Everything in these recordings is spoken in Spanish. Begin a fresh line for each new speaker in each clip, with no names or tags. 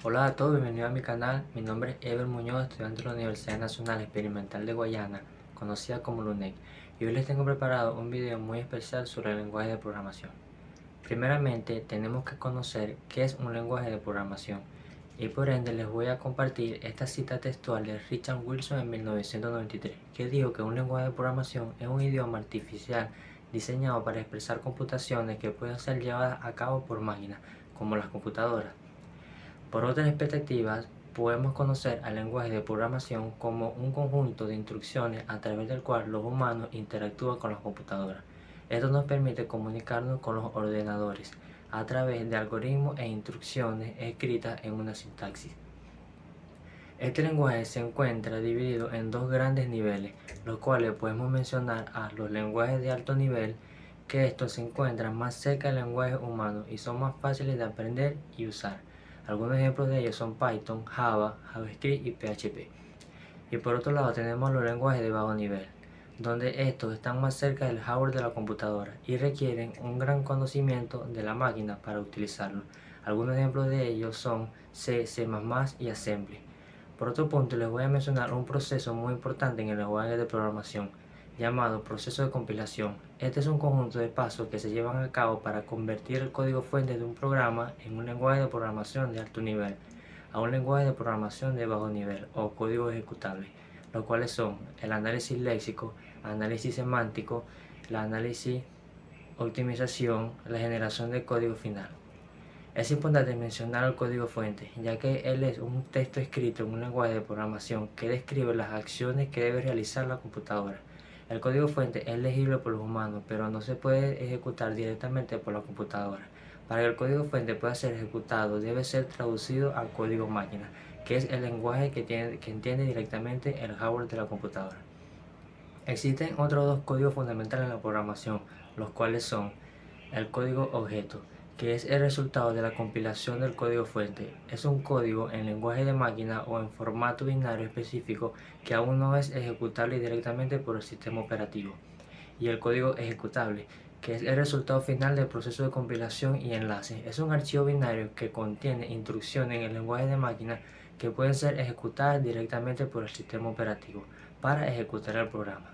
Hola a todos, bienvenidos a mi canal. Mi nombre es Ever Muñoz, estudiante de la Universidad Nacional Experimental de Guayana, conocida como LUNEC, y hoy les tengo preparado un video muy especial sobre el lenguaje de programación. Primeramente, tenemos que conocer qué es un lenguaje de programación, y por ende les voy a compartir esta cita textual de Richard Wilson en 1993, que dijo que un lenguaje de programación es un idioma artificial diseñado para expresar computaciones que pueden ser llevadas a cabo por máquinas, como las computadoras. Por otras perspectivas, podemos conocer al lenguaje de programación como un conjunto de instrucciones a través del cual los humanos interactúan con las computadoras. Esto nos permite comunicarnos con los ordenadores a través de algoritmos e instrucciones escritas en una sintaxis. Este lenguaje se encuentra dividido en dos grandes niveles, los cuales podemos mencionar a los lenguajes de alto nivel, que estos se encuentran más cerca del lenguaje humano y son más fáciles de aprender y usar. Algunos ejemplos de ellos son Python, Java, JavaScript y PHP. Y por otro lado tenemos los lenguajes de bajo nivel, donde estos están más cerca del hardware de la computadora y requieren un gran conocimiento de la máquina para utilizarlo. Algunos ejemplos de ellos son C, C++ y Assembly. Por otro punto, les voy a mencionar un proceso muy importante en el lenguaje de programación, llamado proceso de compilación. Este es un conjunto de pasos que se llevan a cabo para convertir el código fuente de un programa en un lenguaje de programación de alto nivel a un lenguaje de programación de bajo nivel o código ejecutable, los cuales son el análisis léxico, análisis semántico, el análisis, optimización, la generación de código final. Es importante mencionar el código fuente, ya que él es un texto escrito en un lenguaje de programación que describe las acciones que debe realizar la computadora. El código fuente es legible por los humanos, pero no se puede ejecutar directamente por la computadora. Para que el código fuente pueda ser ejecutado, debe ser traducido a código máquina, que es el lenguaje que entiende directamente el hardware de la computadora. Existen otros dos códigos fundamentales en la programación, los cuales son el código objeto, que es el resultado de la compilación del código fuente. Es un código en lenguaje de máquina o en formato binario específico que aún no es ejecutable directamente por el sistema operativo. Y el código ejecutable, que es el resultado final del proceso de compilación y enlace. Es un archivo binario que contiene instrucciones en el lenguaje de máquina que pueden ser ejecutadas directamente por el sistema operativo para ejecutar el programa.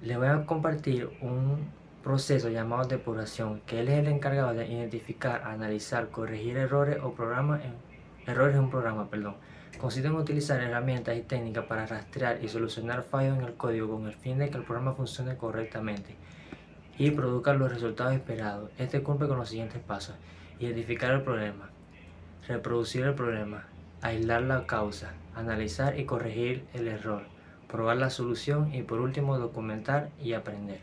Les voy a compartir un proceso llamado depuración, que él es el encargado de identificar, analizar, corregir errores en un programa. Consiste en utilizar herramientas y técnicas para rastrear y solucionar fallos en el código con el fin de que el programa funcione correctamente y produzca los resultados esperados. Este cumple con los siguientes pasos: identificar el problema, reproducir el problema, aislar la causa, analizar y corregir el error, probar la solución y por último documentar y aprender.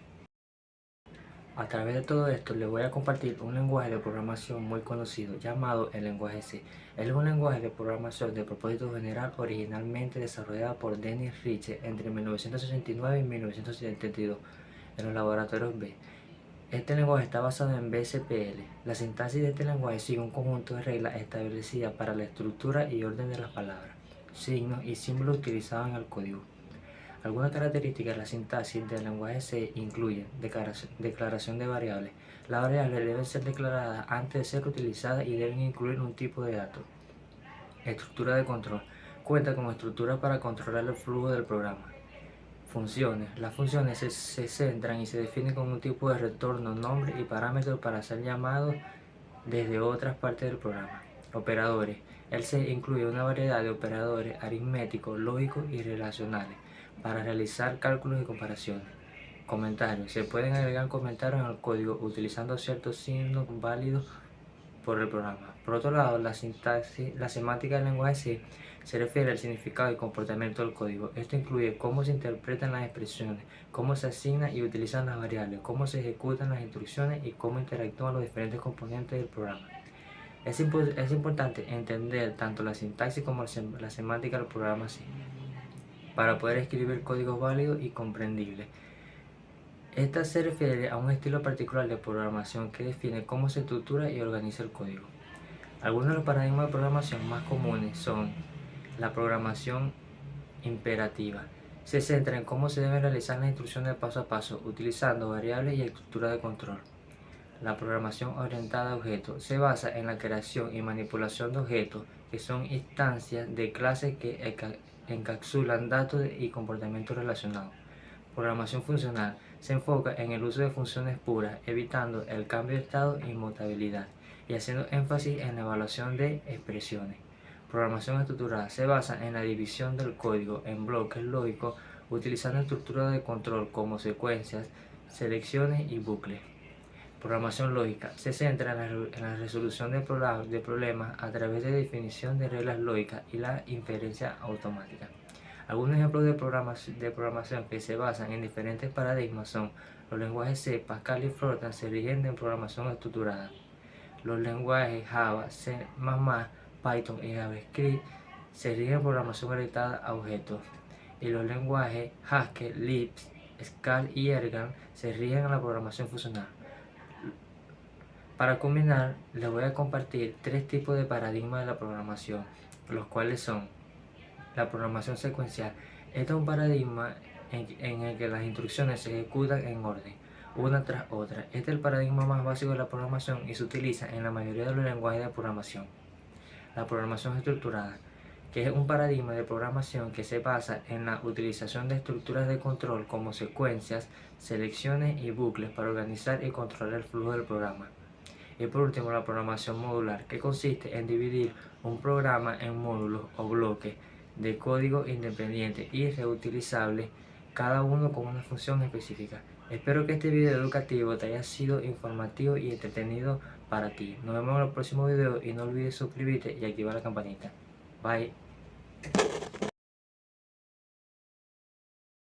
A través de todo esto les voy a compartir un lenguaje de programación muy conocido llamado el lenguaje C. Él es un lenguaje de programación de propósito general originalmente desarrollado por Dennis Ritchie entre 1969 y 1972 en los laboratorios B. Este lenguaje está basado en BSPL. La sintaxis de este lenguaje sigue un conjunto de reglas establecidas para la estructura y orden de las palabras, signos y símbolos utilizados en el código. Algunas características de la sintaxis del lenguaje C incluyen declaración de variables. Las variables deben ser declaradas antes de ser utilizadas y deben incluir un tipo de datos. Estructura de control. Cuenta con estructuras para controlar el flujo del programa. Funciones. Las funciones se centran y se definen con un tipo de retorno, nombre y parámetros para ser llamados desde otras partes del programa. Operadores. El C incluye una variedad de operadores aritméticos, lógicos y relacionales para realizar cálculos y comparaciones. Comentarios. Se pueden agregar comentarios en el código utilizando ciertos signos válidos por el programa. Por otro lado, la semántica del lenguaje C se refiere al significado y comportamiento del código. Esto incluye cómo se interpretan las expresiones, cómo se asignan y utilizan las variables, cómo se ejecutan las instrucciones y cómo interactúan los diferentes componentes del programa. Es importante entender tanto la sintaxis como la semántica del programa C para poder escribir códigos válidos y comprendibles. Esta se refiere a un estilo particular de programación que define cómo se estructura y organiza el código. Algunos de los paradigmas de programación más comunes son la programación imperativa. Se centra en cómo se deben realizar las instrucciones paso a paso, utilizando variables y estructura de control. La programación orientada a objetos se basa en la creación y manipulación de objetos que son instancias de clases que encapsulan datos y comportamientos relacionados. Programación funcional se enfoca en el uso de funciones puras, evitando el cambio de estado e inmutabilidad, y haciendo énfasis en la evaluación de expresiones. Programación estructurada se basa en la división del código en bloques lógicos utilizando estructuras de control como secuencias, selecciones y bucles. Programación lógica se centra en la resolución de problemas a través de definición de reglas lógicas y la inferencia automática. Algunos ejemplos de programación que se basan en diferentes paradigmas son los lenguajes C, Pascal y Fortran se rigen en programación estructurada. Los lenguajes Java, C++, Python y JavaScript se rigen en programación orientada a objetos. Y los lenguajes Haskell, Lisp, Scala y Erlang se rigen en la programación funcional. Para combinar, les voy a compartir tres tipos de paradigmas de la programación, los cuales son la programación secuencial. Este es un paradigma en el que las instrucciones se ejecutan en orden, una tras otra. Este es el paradigma más básico de la programación y se utiliza en la mayoría de los lenguajes de programación. La programación estructurada, que es un paradigma de programación que se basa en la utilización de estructuras de control como secuencias, selecciones y bucles para organizar y controlar el flujo del programa. Y por último, la programación modular, que consiste en dividir un programa en módulos o bloques de código independiente y reutilizable, cada uno con una función específica. Espero que este video educativo te haya sido informativo y entretenido para ti. Nos vemos en el próximo video y no olvides suscribirte y activar la campanita. Bye.